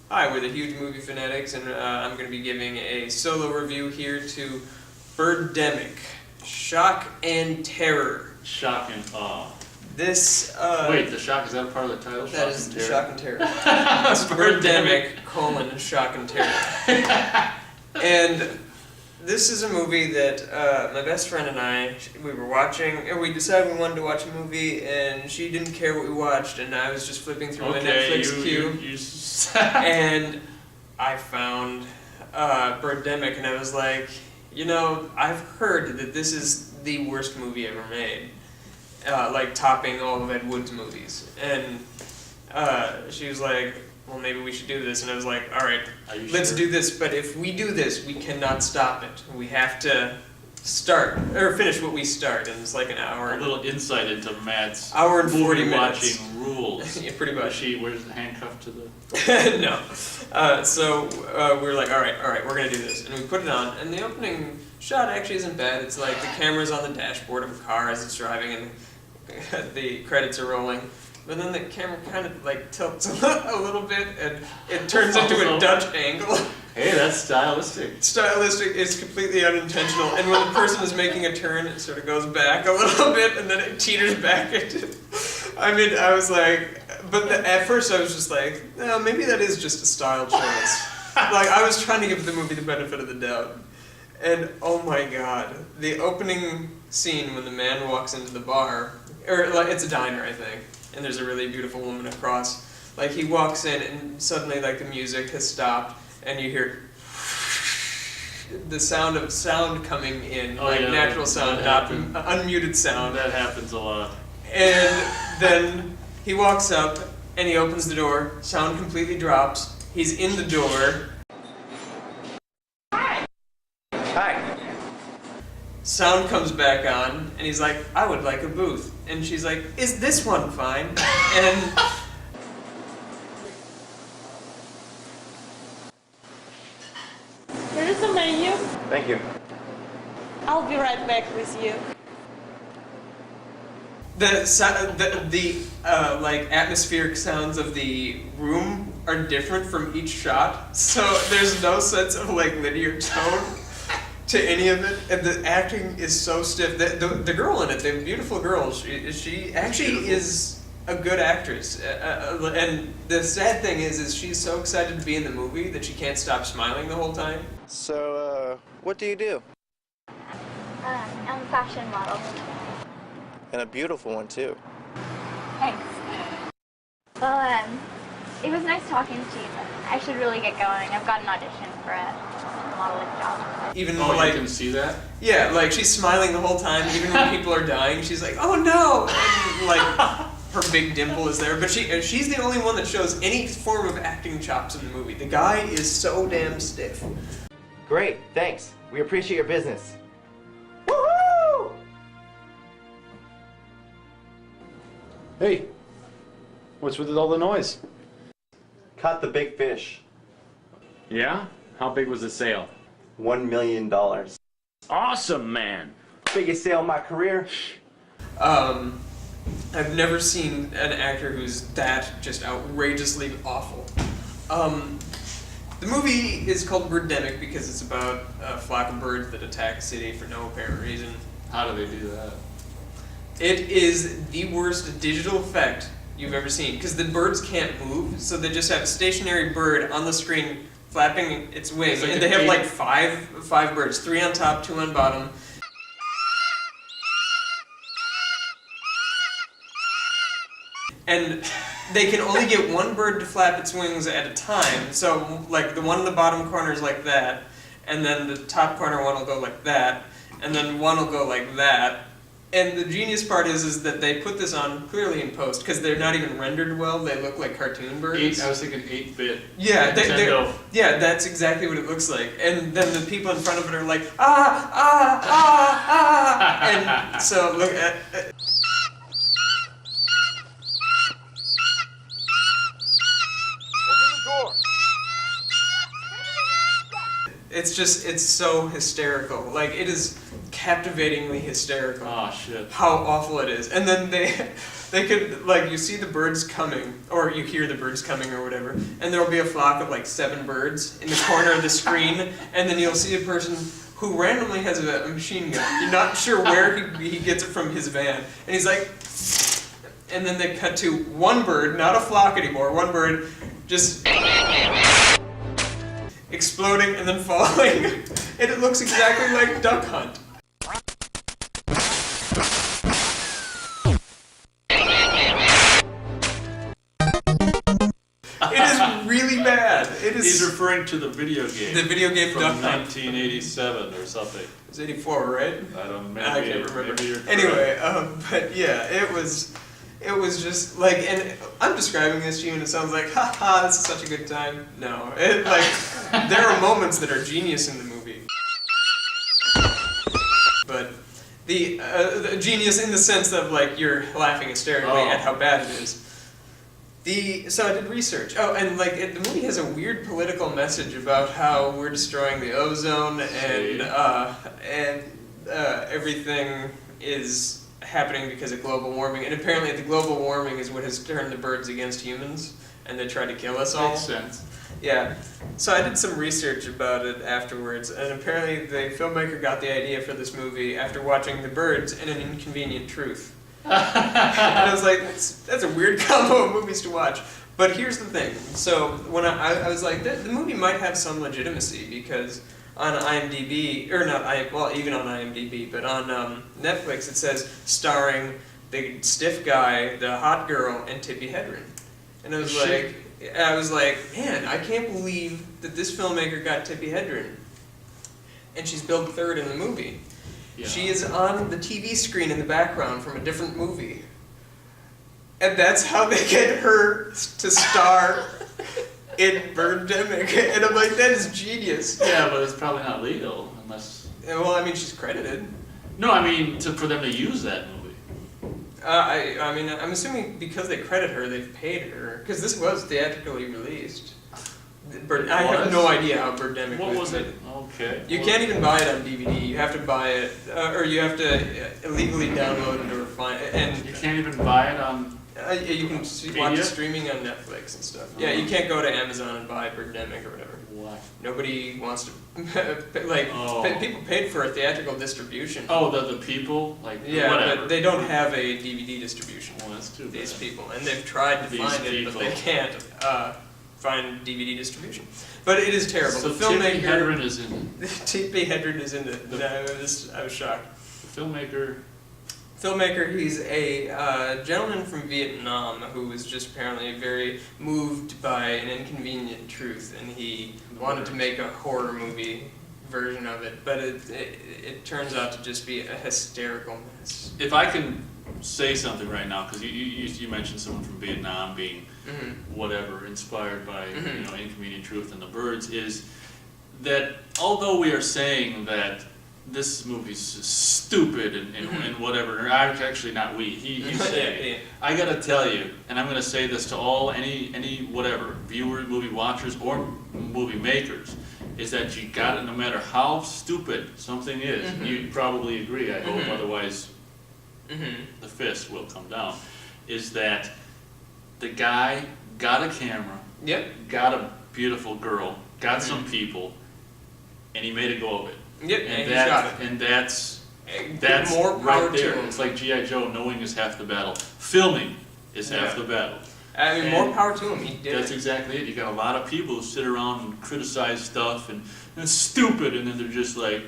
Hi, we're the Huge Movie Fanatics, and I'm going to be giving a solo review here to Birdemic, Shock and Terror. Shock and awe. This, Wait, the shock, is that a part of the title? That is Shock and Terror. It's Birdemic, Shock and Terror. And this is a movie that my best friend and I, we were watching, and we decided we wanted to watch a movie, and she didn't care what we watched, and I was just flipping through my Netflix queue, and I found Birdemic, and I was like, you know, I've heard that this is the worst movie ever made, like topping all of Ed Wood's movies, and she was like, well, maybe we should do this. And I was like, all right, let's do this. But if we do this, we cannot stop it. We have to start, or finish what we start. And it's like an hour. A little insight into Matt's hour and 40 minutes. Watching rules. Yeah, pretty much. Where's the handcuff to the... No. So we were like, all right, we're going to do this. And we put it on. And the opening shot actually isn't bad. It's like the camera's on the dashboard of a car as it's driving, and the credits are rolling. But then the camera kind of like tilts a little bit, and it turns into a Dutch angle. Hey, that's stylistic. Stylistic is completely unintentional, and when the person is making a turn, it sort of goes back a little bit, and then it teeters back into... I mean, I was like... But at first I was just like, no, maybe that is just a style choice. Like, I was trying to give the movie the benefit of the doubt. And, oh my god, the opening scene when the man walks into the bar, or like, it's a diner, I think, and there's a really beautiful woman across. Like, he walks in, and suddenly, like, the music has stopped, and you hear the sound of sound coming in, natural sound, not unmuted sound. That happens a lot. And then he walks up, and he opens the door, sound completely drops, he's in the door. Hi. Sound comes back on, and he's like, I would like a booth. And she's like, is this one fine? And... Here is the menu. Thank you. I'll be right back with you. Like atmospheric sounds of the room are different from each shot, so there's no sense of like linear tone to any of it, and the acting is so stiff. The girl in it, the beautiful girl, she actually is a good actress, and the sad thing is she's so excited to be in the movie that she can't stop smiling the whole time. So, what do you do? I'm a fashion model. And a beautiful one, too. Thanks. Well, it was nice talking to you, but I should really get going. I've got an audition for a modeling job. Even you can see that? Yeah, like she's smiling the whole time, even when people are dying. She's like, "Oh no!" And like her big dimple is there, but she's the only one that shows any form of acting chops in the movie. The guy is so damn stiff. Great, thanks. We appreciate your business. Woohoo! Hey, what's with all the noise? Caught the big fish. Yeah? How big was the sale? $1 million. Awesome, man! Biggest sale of my career. I've never seen an actor who's that just outrageously awful. The movie is called Birdemic because it's about a flock of birds that attack a city for no apparent reason. How do they do that? It is the worst digital effect you've ever seen, because the birds can't move, so they just have a stationary bird on the screen flapping its wings, and they have like five birds, 3 on top, 2 on bottom. And they can only get one bird to flap its wings at a time, so like the one in the bottom corner is like that, and then the top corner one will go like that, and then one will go like that. And the genius part is that they put this on clearly in post, because they're not even rendered well, they look like cartoon birds. I was thinking 8-bit. Yeah, yeah, that's exactly what it looks like. And then the people in front of it are like, ah, ah, ah, ah, and so look at... It's so hysterical. Like, it is captivatingly hysterical. Oh, shit. How awful it is. And then They could, like, you see the birds coming, or you hear the birds coming or whatever, and there'll be a flock of like 7 birds in the corner of the screen, and then you'll see a person who randomly has a machine gun. You're not sure where he gets it from his van, and he's like, and then they cut to one bird, not a flock anymore, one bird just exploding and then falling, and it looks exactly like Duck Hunt. It is really bad. It is. He's referring to the video game. The video game from Duck Hunt. 1987 or something. It was 84, right? I don't know. I can't remember. Maybe you're correct. Anyway, but yeah, it was just like, and I'm describing this to you, and it sounds like, haha, this is such a good time. No, there are moments that are genius in the movie, but the genius in the sense of like you're laughing hysterically at how bad it is. So I did research. Oh, and like the movie has a weird political message about how we're destroying the ozone and everything is happening because of global warming. And apparently the global warming is what has turned the birds against humans, and they tried to kill us all. Makes sense. Yeah. So I did some research about it afterwards, and apparently the filmmaker got the idea for this movie after watching The Birds and An Inconvenient Truth. And I was like, that's a weird combo of movies to watch. But here's the thing. So when I was like, the movie might have some legitimacy because on IMDb, or not, well, even on IMDb, but on Netflix it says starring the stiff guy, the hot girl, and Tippi Hedren. And I was like, man, I can't believe that this filmmaker got Tippi Hedren. And she's billed third in the movie. Yeah. She is on the TV screen in the background from a different movie. And that's how they get her to star in Birdemic. And I'm like, that is genius. Yeah, but it's probably not legal unless. Well, I mean, she's credited. No, I mean for them to use that movie. I mean, I'm assuming because they credit her, they've paid her. Because this was theatrically released. I have no idea how Birdemic What was made. it? Okay. You can't even buy it on DVD. You have to buy it, or you have to illegally download it or find it. And You can't even buy it on. you can watch it streaming on Netflix and stuff. Yeah, you can't go to Amazon and buy Birdemic or whatever. What? Nobody wants to, like, people paid for a theatrical distribution. Oh, the people like Yeah, whatever. but they don't have a DVD distribution. Well, that's too bad. These people, and they've tried to These find it, but they people. can't find DVD distribution. But it is terrible. So The Tippi filmmaker, Hedren is in it. Tippi Hedren is in it. I was shocked. The filmmaker. Filmmaker, he's a gentleman from Vietnam who was just apparently very moved by An Inconvenient Truth, and he wanted to make a horror movie version of it, but it turns out to just be a hysterical mess. If I can say something right now, because you mentioned someone from Vietnam being whatever inspired by Inconvenient Truth and The Birds, is that although we are saying that this movie's stupid and whatever, actually not we, he's saying, Yeah. I gotta tell you, and I'm gonna say this to all any whatever viewers, movie watchers, or movie makers, is that you gotta, no matter how stupid something is, you probably agree, I hope, otherwise the fist will come down, is that the guy got a camera, Yep. got a beautiful girl, got some people, and he made a go of it. Yep, and he shot it. And that's more power right there. to him. It's like G.I. Joe, knowing is half the battle. Filming is half the battle. I mean, And more power to him. He did That's it. exactly it. You got a lot of people who sit around and criticize stuff and it's stupid, and then they're just like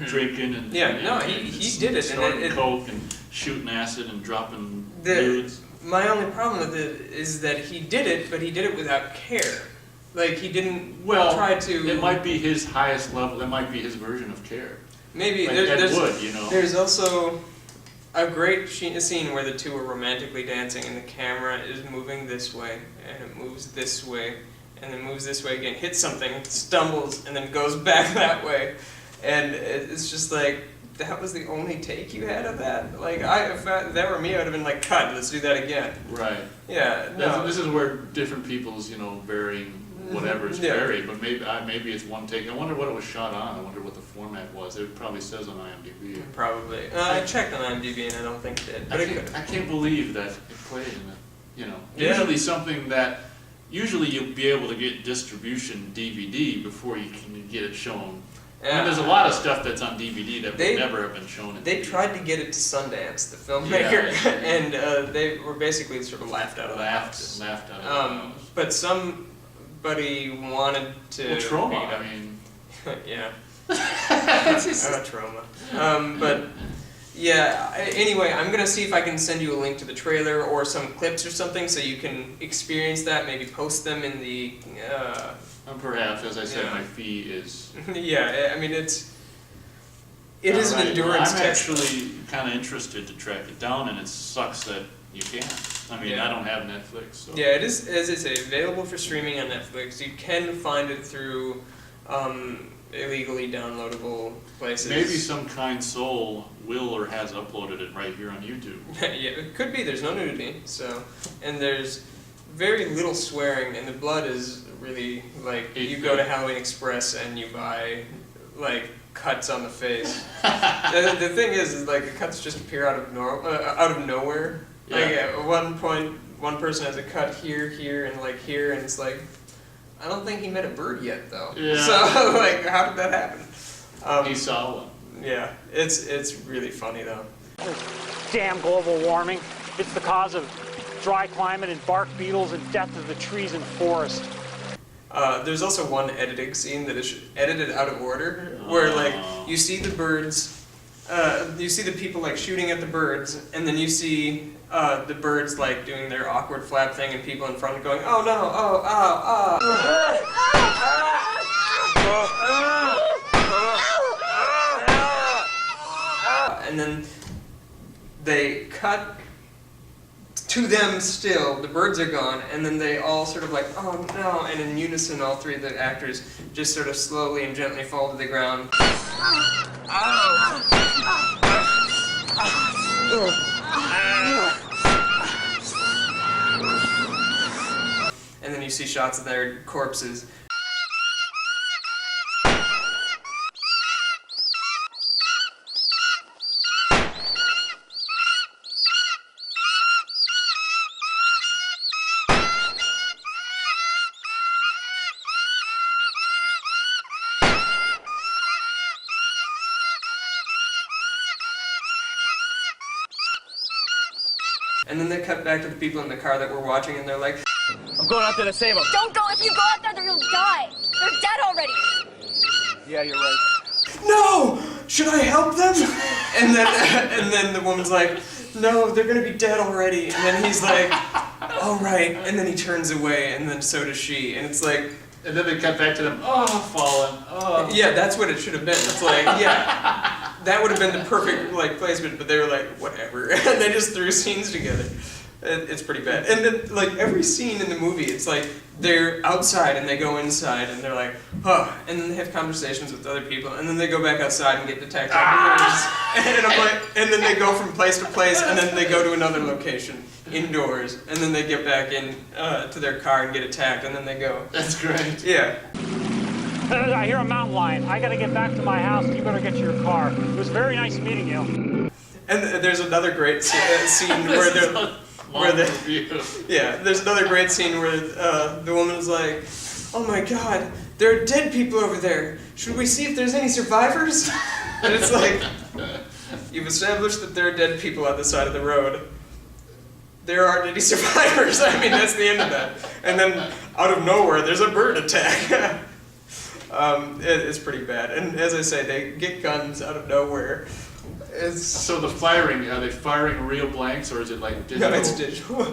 drinking and he did it. snorting And coke and shooting acid and dropping the, dudes. my only problem with it is that he did it, but he did it without care. Like, he didn't try to... It might be his highest level. That might be his version of care. Maybe. Like There's, Ed Wood, you know. There's also a great scene where the two are romantically dancing and the camera is moving this way, and it moves this way, and then moves this way again, hits something, stumbles, and then goes back that way. And it's just like, that was the only take you had of that? Like, if that were me, I would have been like, cut, let's do that again. Right. Yeah, no. This is where different people's, varying whatever's Yeah. vary, but maybe it's one take. I wonder what it was shot on. I wonder what the format was. It probably says on IMDb. Probably. I checked on IMDb and I don't think it did. But I can't believe that it played in it. Yeah. Usually something that you'll be able to get distribution DVD before you can get it shown. I mean, there's a lot of stuff that's on DVD that would never have been shown. They tried to get it to Sundance, the filmmaker, and they were basically sort of laughed out of the house. Laughed out of the house. But somebody wanted to. Well, trauma. I mean. Yeah. Trauma. But yeah. Anyway, I'm gonna see if I can send you a link to the trailer or some clips or something, so you can experience that. Maybe post them in the. Perhaps, as I said, my fee is. Yeah, I mean it is an endurance I'm test. actually kind of interested to track it down, and it sucks that you can't. I mean, I don't have Netflix. So. Yeah, it is, as I say, available for streaming on Netflix. You can find it through illegally downloadable places. Maybe some kind soul will or has uploaded it right here on YouTube. Yeah, it could be. There's no nudity, and there's very little swearing, and the blood is really like you go to Halloween Express and you buy like cuts on the face. The thing is like the cuts just appear out of nowhere. Yeah. Like at one point, one person has a cut here, and like here, and it's like, I don't think he met a bird yet though. Yeah. So like, how did that happen? He saw one. Yeah, it's really funny though. Damn global warming. It's the cause of dry climate and bark beetles and death of the trees and forest. There's also one editing scene that is edited out of order, where like you see the birds, you see the people like shooting at the birds, and then you see the birds like doing their awkward flap thing, and people in front going, oh no, oh, and then they cut to them still, the birds are gone, and then they all sort of like, oh no, and in unison all three of the actors just sort of slowly and gently fall to the ground. And then you see shots of their corpses. And then they cut back to the people in the car that were watching, and they're like, I'm going out there to save him. Don't go. If you go out there, they'll die. They're dead already. Yeah, you're right. no! Should I help them? And then the woman's like, no, they're gonna be dead already. And then he's like, all right. And then he turns away, and then so does she. And it's like, And then they cut back to them. Oh, fallen. Oh. yeah, that's what it should have been. It's like, yeah, that would have been the perfect like placement. But they were like, whatever, and they just threw scenes together. It's pretty bad. And then like every scene in the movie, it's like they're outside and they go inside and they're like, huh, and then they have conversations with other people, and then they go back outside and get attacked by birds. And I'm like, and then they go from place to place, and then they go to another location indoors, and then they get back in to their car and get attacked, and then they go. That's great. Yeah. I hear a mountain lion. I gotta get back to my house. You better get to your car. It was very nice meeting you. And there's another great scene where they're. There's another great scene where the woman's like, oh my god, there are dead people over there. Should we see if there's any survivors? And it's like, you've established that there are dead people on the side of the road. There aren't any survivors. I mean, that's the end of that. And then, out of nowhere, there's a bird attack. It's pretty bad. And as I say, they get guns out of nowhere. So the firing, are they firing real blanks, or is it like digital? No, it's digital.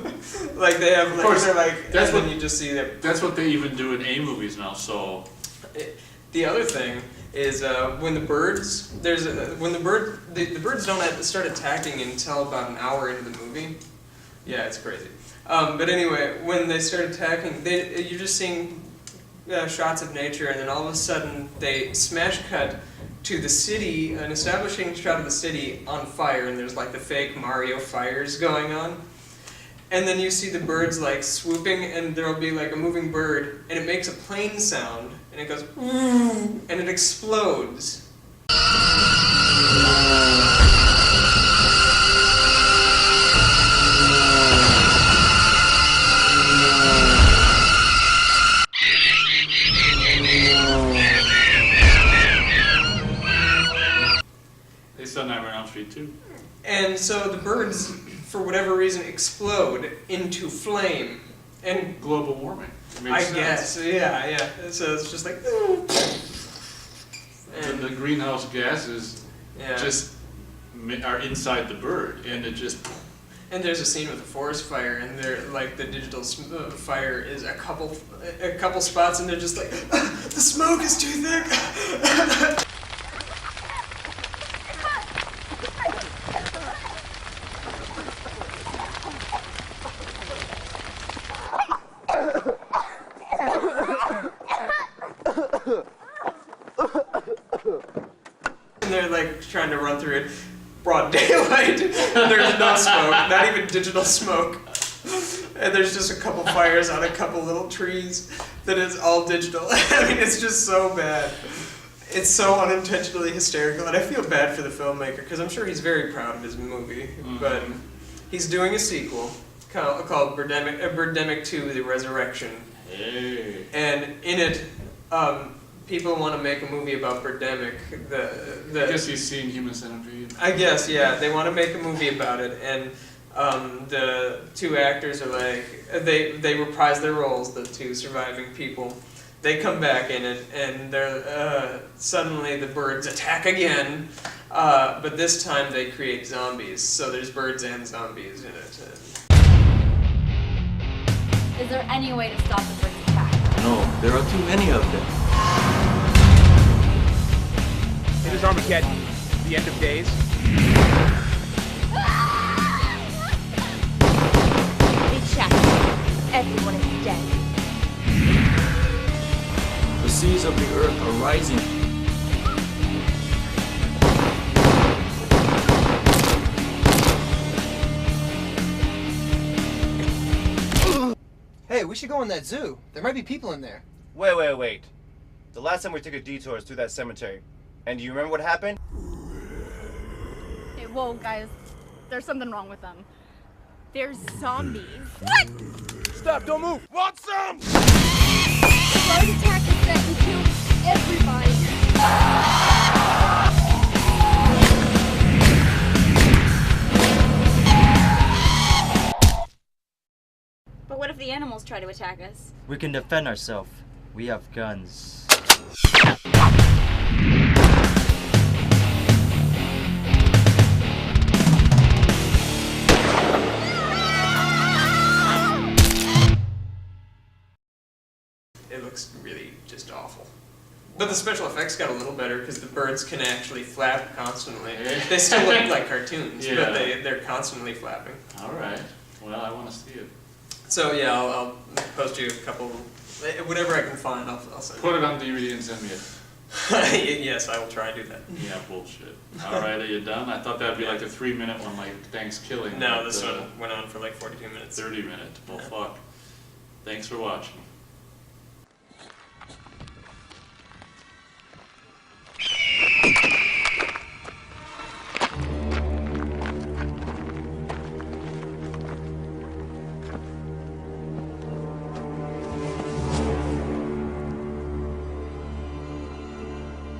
Like they have, like, course, they're like, that's and then what- you just see that. That's what they even do in A movies now. So The other thing is when the birds, the birds don't start attacking until about an hour into the movie. Yeah, it's crazy. But anyway, when they start attacking, you're just seeing shots of nature, and then all of a sudden they smash cut to the city, an establishing shot of the city on fire, and there's like the fake Mario fires going on. And then you see the birds like swooping, and there'll be like a moving bird, and it makes a plane sound, and it goes, "Ooh," and it explodes. They saw Nightmare on Elm Street too. And so the birds, for whatever reason, explode into flame. And Global warming. It makes I sense. guess, yeah. So it's just like, ooh. And, The greenhouse gases yeah. just are inside the bird, and it just. And there's a scene with a forest fire, and they're like the digital fire is a couple spots, and they're just like, the smoke is too thick. And they're like trying to run through it. Broad daylight. There's no smoke, not even digital smoke. And there's just a couple fires on a couple little trees that is all digital. I mean, it's just so bad. It's so unintentionally hysterical, and I feel bad for the filmmaker because I'm sure he's very proud of his movie. Mm-hmm. But he's doing a sequel called Birdemic 2: The Resurrection. Hey. And in it, people want to make a movie about Birdemic. I guess he's seen Human Centipede. I guess, yeah. They want to make a movie about it, and the two actors are like, they reprise their roles, the two surviving people. They come back in it, and they're suddenly the birds attack again, but this time they create zombies. So there's birds and zombies in it. Is there any way to stop the birds attack? No, there are too many of them. It is Armageddon, the end of days. They check. Everyone is dead. The seas of the earth are rising. Hey, we should go in that zoo. There might be people in there. Wait. The last time we took a detour was through that cemetery. And do you remember what happened? Hey, whoa, guys. There's something wrong with them. They're zombies. What? Stop, don't move! Want some? Bird attack is set and kill everybody. But what if the animals try to attack us? We can defend ourselves. We have guns. It looks really just awful. But the special effects got a little better because the birds can actually flap constantly. They still look like cartoons, Yeah. but they're constantly flapping. All right. Well, I want to see it. So yeah, I'll post you a couple, whatever I can find. I'll send. Put it on DVD and send me it. Yes, I will try to do that. Yeah, bullshit. All right, are you done? I thought that'd be like a 3-minute one, like Thanksgiving. No, but, this one went on for like 42 minutes. 30 minutes. Well, fuck. Thanks for watching.